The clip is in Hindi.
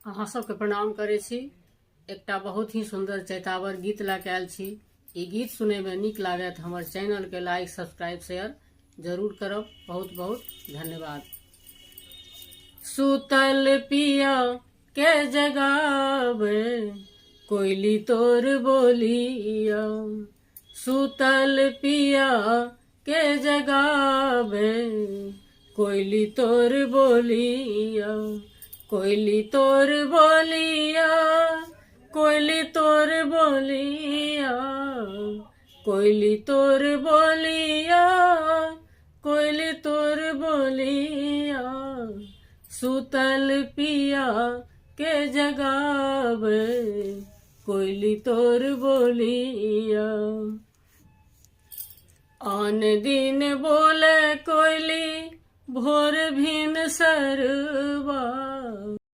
अहाँ सबके प्रणाम करै छी। एकटा बहुत ही सुंदर चैतावर गीत लऽ के आयल छी। ई गीत सुनै में नीक लागे तो हमर चैनल के लाइक सब्सक्राइब शेयर जरूर करब। बहुत बहुत धन्यवाद। सुतल पिया के जगावे कोयली तोर बोलिया, सुतल पिया के जगावे कोयली तोर बोलिया, कोयली तोर बोलिया, कोयली तोर बोलिया, कोयली तोर बोलिया, कोयली तोर बोलिया, सुतल पिया के जगावे कोयली तोर बोलिया। आन दिन बोले कोयली भोर भिन सरवा,